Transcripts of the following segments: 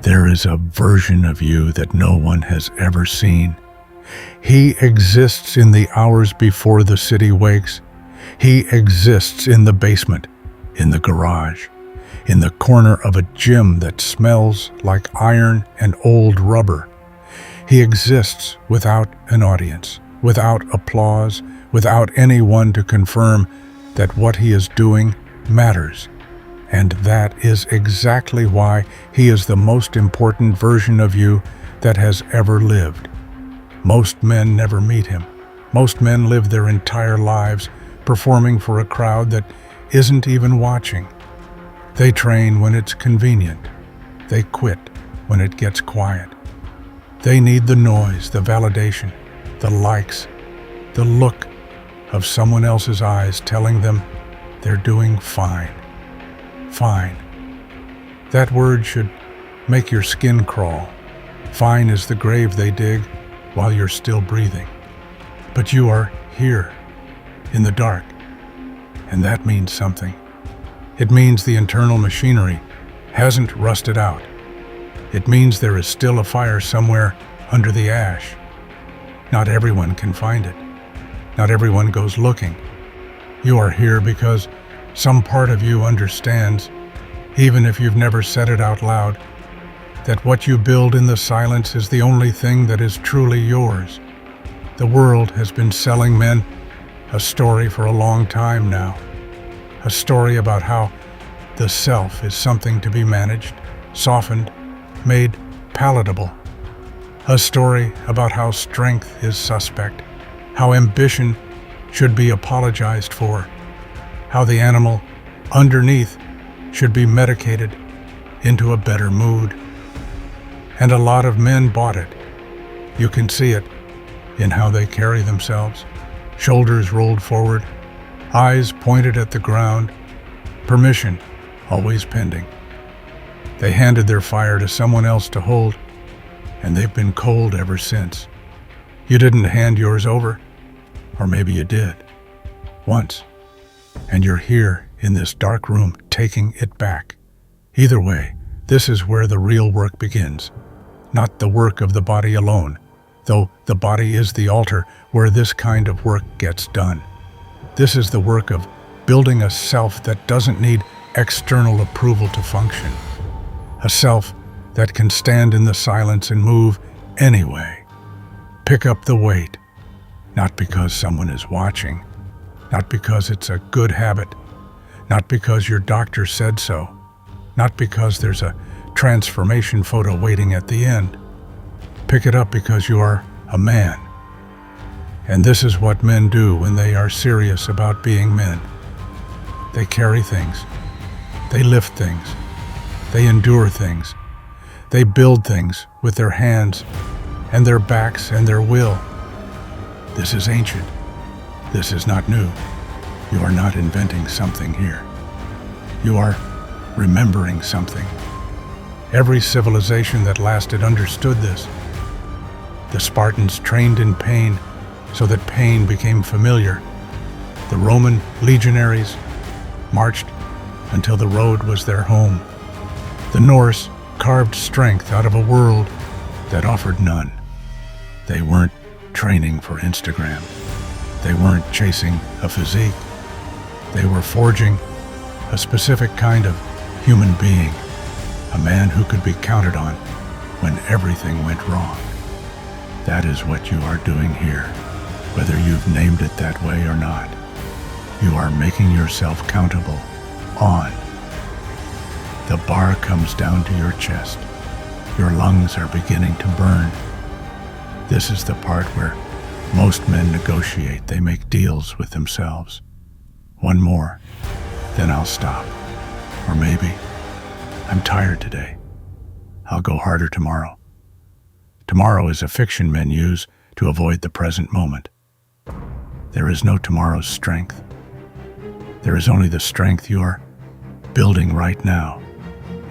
There is a version of you that no one has ever seen. He exists in the hours before the city wakes. He exists in the basement, in the garage, in the corner of a gym that smells like iron and old rubber. He exists without an audience, without applause, without anyone to confirm that what he is doing matters. And that is exactly why he is the most important version of you that has ever lived. Most men never meet him. Most men live their entire lives performing for a crowd that isn't even watching. They train when it's convenient. They quit when it gets quiet. They need the noise, the validation, the likes, the look of someone else's eyes telling them they're doing fine. Fine. That word should make your skin crawl. Fine is the grave they dig while you're still breathing. But you are here, in the dark, and that means something. It means the internal machinery hasn't rusted out. It means there is still a fire somewhere under the ash. Not everyone can find it. Not everyone goes looking. You are here because some part of you understands, even if you've never said it out loud, that what you build in the silence is the only thing that is truly yours. The world has been selling men a story for a long time now. A story about how the self is something to be managed, softened, made palatable. A story about how strength is suspect, how ambition should be apologized for, how the animal underneath should be medicated into a better mood. And a lot of men bought it. You can see it in how they carry themselves. Shoulders rolled forward, eyes pointed at the ground, permission always pending. They handed their fire to someone else to hold, and they've been cold ever since. You didn't hand yours over, or maybe you did, once, and you're here in this dark room taking it back. Either way, this is where the real work begins, not the work of the body alone, though the body is the altar where this kind of work gets done. This is the work of building a self that doesn't need external approval to function, a self that can stand in the silence and move anyway. Pick up the weight, not because someone is watching, not because it's a good habit, not because your doctor said so, not because there's a transformation photo waiting at the end. Pick it up because you are a man. And this is what men do when they are serious about being men. They carry things. They lift things. They endure things. They build things with their hands and their backs and their will. This is ancient. This is not new. You are not inventing something here. You are remembering something. Every civilization that lasted understood this. The Spartans trained in pain so that pain became familiar. The Roman legionaries marched until the road was their home. The Norse carved strength out of a world that offered none. They weren't training for Instagram. They weren't chasing a physique. They were forging a specific kind of human being, a man who could be counted on when everything went wrong. That is what you are doing here, whether you've named it that way or not. You are making yourself countable on. The bar comes down to your chest. Your lungs are beginning to burn. This is the part where most men negotiate. They make deals with themselves. One more, then I'll stop. Or maybe, I'm tired today. I'll go harder tomorrow. Tomorrow is a fiction men use to avoid the present moment. There is no tomorrow's strength. There is only the strength you are building right now,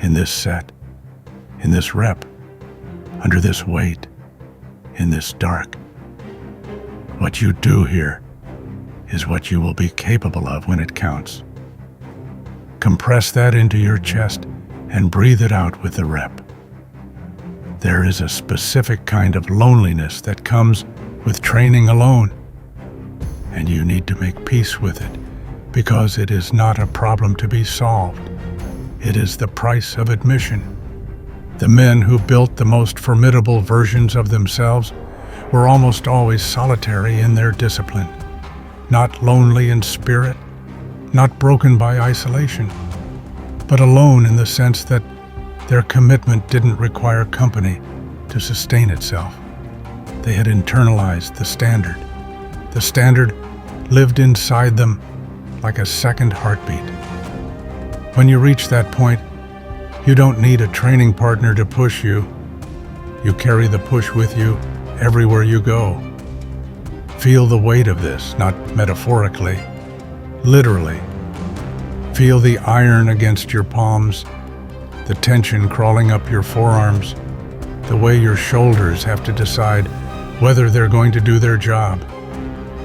in this set, in this rep, under this weight, in this dark. What you do here is what you will be capable of when it counts. Compress that into your chest and breathe it out with the rep. There is a specific kind of loneliness that comes with training alone, and you need to make peace with it because it is not a problem to be solved. It is the price of admission. The men who built the most formidable versions of themselves were almost always solitary in their discipline, not lonely in spirit, not broken by isolation, but alone in the sense that their commitment didn't require company to sustain itself. They had internalized the standard. The standard lived inside them like a second heartbeat. When you reach that point, you don't need a training partner to push you. You carry the push with you everywhere you go. Feel the weight of this, not metaphorically, literally. Feel the iron against your palms, the tension crawling up your forearms, the way your shoulders have to decide whether they're going to do their job.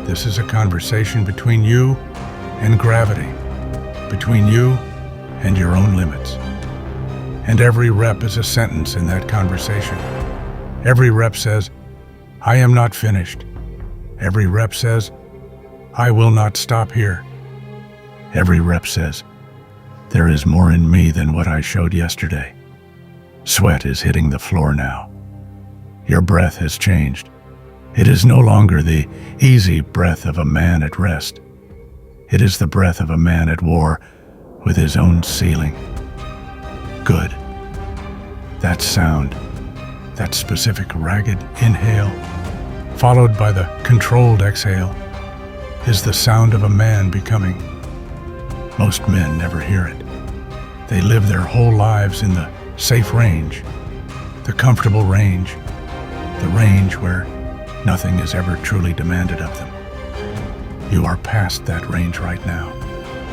This is a conversation between you and gravity, between you and your own limits. And every rep is a sentence in that conversation. Every rep says, I am not finished. Every rep says, I will not stop here. Every rep says, there is more in me than what I showed yesterday. Sweat is hitting the floor now. Your breath has changed. It is no longer the easy breath of a man at rest. It is the breath of a man at war with his own ceiling. Good. That sound, that specific ragged inhale, followed by the controlled exhale, is the sound of a man becoming. Most men never hear it. They live their whole lives in the safe range, the comfortable range, the range where nothing is ever truly demanded of them. You are past that range right now.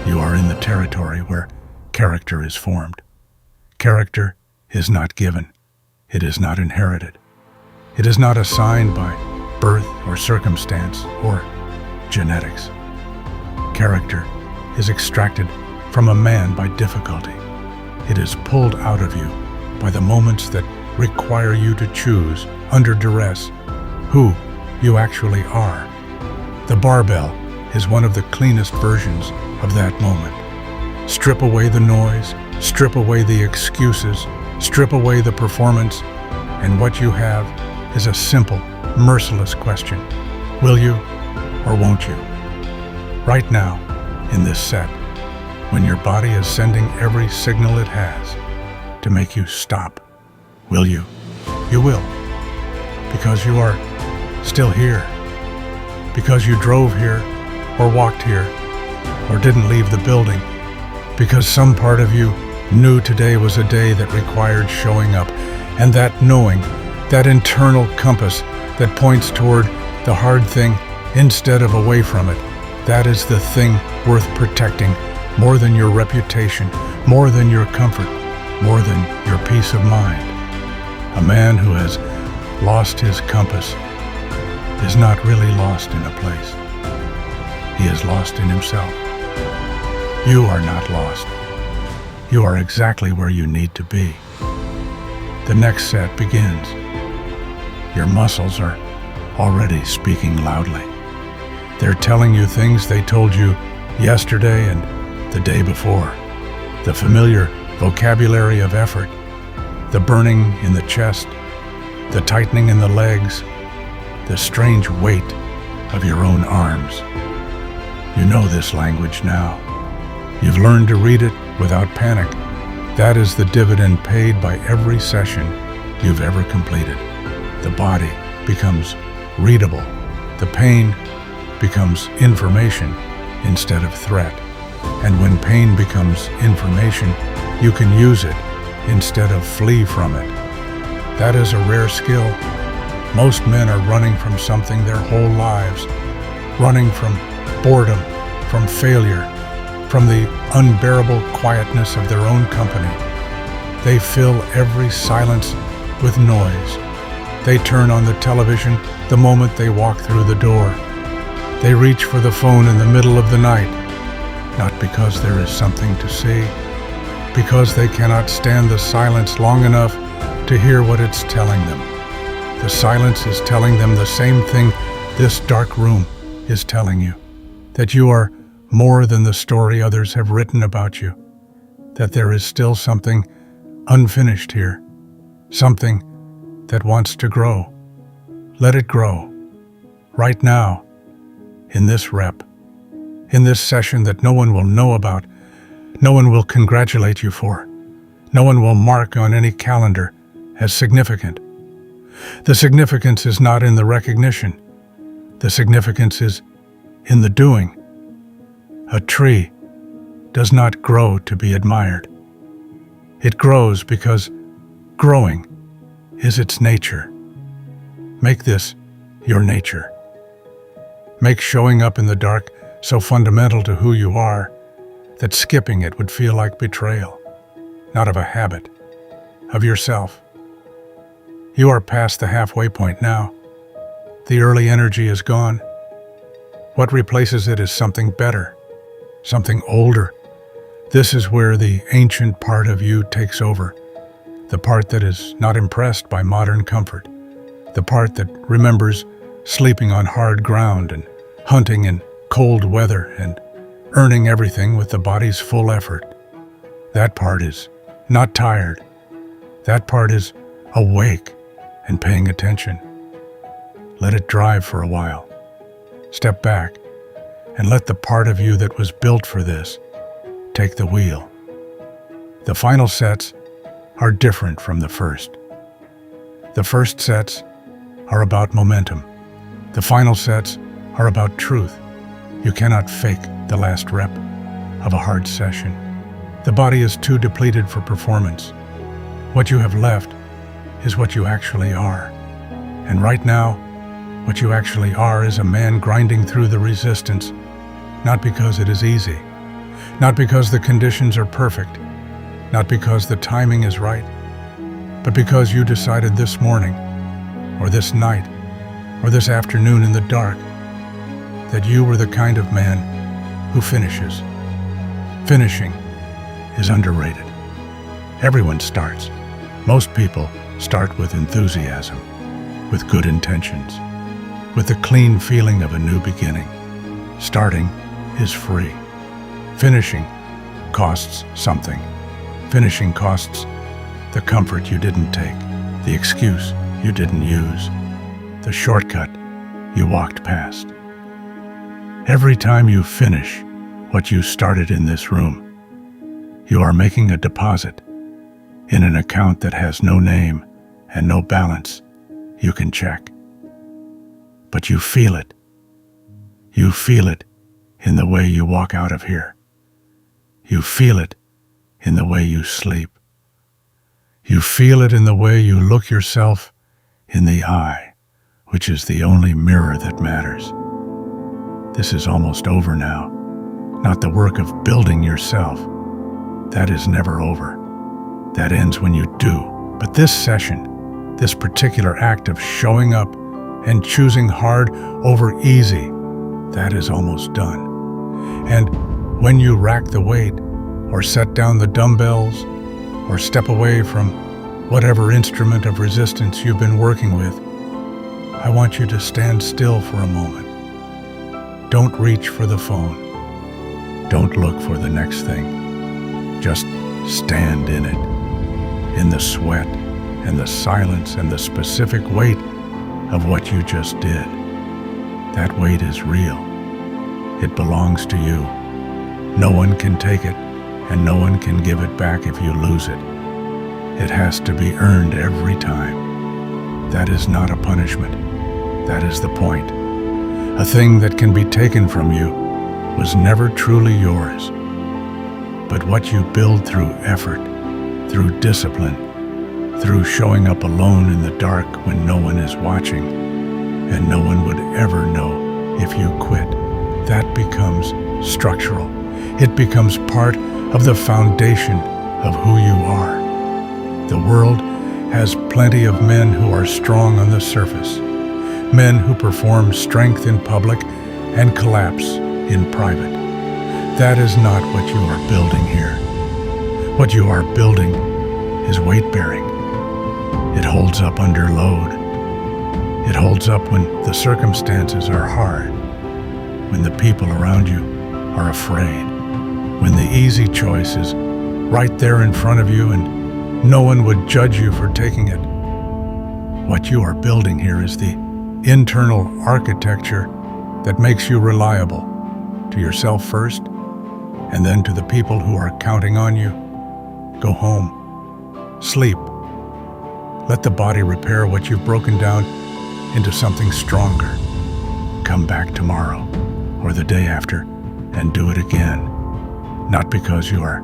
You are in the territory where character is formed. Character is not given. It is not inherited. It is not assigned by birth or circumstance or genetics. Character is extracted from a man by difficulty. It is pulled out of you by the moments that require you to choose, under duress, who you actually are. The barbell is one of the cleanest versions of that moment. Strip away the noise, strip away the excuses, strip away the performance, and what you have is a simple, merciless question. Will you or won't you? Right now, in this set, when your body is sending every signal it has to make you stop, will you? You will. Because you are still here. Because you drove here, or walked here, or didn't leave the building. Because some part of you knew today was a day that required showing up, and that knowing, that internal compass that points toward the hard thing instead of away from it, that is the thing worth protecting more than your reputation, more than your comfort, more than your peace of mind. A man who has lost his compass is not really lost in a place. He is lost in himself. You are not lost. You are exactly where you need to be. The next set begins. Your muscles are already speaking loudly. They're telling you things they told you yesterday and the day before. The familiar vocabulary of effort, the burning in the chest, the tightening in the legs, the strange weight of your own arms. You know this language now. You've learned to read it without panic. That is the dividend paid by every session you've ever completed. The body becomes readable. The pain becomes information instead of threat. And when pain becomes information, you can use it instead of flee from it. That is a rare skill. Most men are running from something their whole lives, running from boredom, from failure, from the unbearable quietness of their own company. They fill every silence with noise. They turn on the television the moment they walk through the door. They reach for the phone in the middle of the night, not because there is something to see, because they cannot stand the silence long enough to hear what it's telling them. The silence is telling them the same thing this dark room is telling you, that you are more than the story others have written about you, that there is still something unfinished here, something that wants to grow. Let it grow. Right now, in this rep, in this session that no one will know about, no one will congratulate you for, no one will mark on any calendar as significant. The significance is not in the recognition. The significance is in the doing. A tree does not grow to be admired. It grows because growing is its nature. Make this your nature. Make showing up in the dark so fundamental to who you are that skipping it would feel like betrayal, not of a habit, of yourself. You are past the halfway point now. The early energy is gone. What replaces it is something better, something older. This is where the ancient part of you takes over, the part that is not impressed by modern comfort, the part that remembers sleeping on hard ground and hunting in cold weather and earning everything with the body's full effort. That part is not tired. That part is awake and paying attention. Let it drive for a while. Step back and let the part of you that was built for this take the wheel. The final sets are different from the first. The first sets are about momentum. The final sets are about truth. You cannot fake the last rep of a hard session. The body is too depleted for performance. What you have left is what you actually are. And right now, what you actually are is a man grinding through the resistance, not because it is easy, not because the conditions are perfect, not because the timing is right, but because you decided this morning, or this night, or this afternoon in the dark, that you were the kind of man who finishes. Finishing is underrated. Everyone starts. Most people start with enthusiasm, with good intentions, with the clean feeling of a new beginning. Starting is free. Finishing costs something. Finishing costs the comfort you didn't take, the excuse you didn't use, the shortcut you walked past. Every time you finish what you started in this room, you are making a deposit in an account that has no name and no balance you can check. But you feel it. You feel it in the way you walk out of here. You feel it in the way you sleep. You feel it in the way you look yourself in the eye, which is the only mirror that matters. This is almost over now, not the work of building yourself. That is never over. That ends when you do. But this session, this particular act of showing up and choosing hard over easy, that is almost done. And when you rack the weight, or set down the dumbbells, or step away from whatever instrument of resistance you've been working with, I want you to stand still for a moment. Don't reach for the phone. Don't look for the next thing. Just stand in it, in the sweat and the silence and the specific weight of what you just did. That weight is real. It belongs to you. No one can take it, and no one can give it back if you lose it. It has to be earned every time. That is not a punishment. That is the point. A thing that can be taken from you was never truly yours. But what you build through effort, through discipline, through showing up alone in the dark when no one is watching, and no one would ever know if you quit, that becomes structural. It becomes part of the foundation of who you are. The world has plenty of men who are strong on the surface, men who perform strength in public and collapse in private. That is not what you are building here. What you are building is weight-bearing. It holds up under load. It holds up when the circumstances are hard, when the people around you are afraid, when the easy choice is right there in front of you and no one would judge you for taking it. What you are building here is the internal architecture that makes you reliable to yourself first, and then to the people who are counting on you. Go home. Sleep. Let the body repair what you've broken down into something stronger. Come back tomorrow or the day after and do it again. Not because you are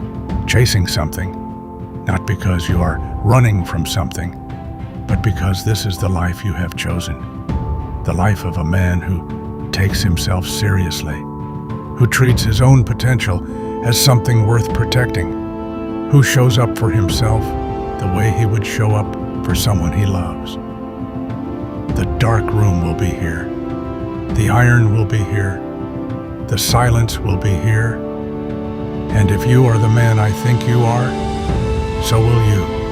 chasing something, not because you are running from something, but because this is the life you have chosen. The life of a man who takes himself seriously, who treats his own potential as something worth protecting, who shows up for himself the way he would show up for someone he loves. The dark room will be here. The iron will be here. The silence will be here. And if you are the man I think you are, so will you.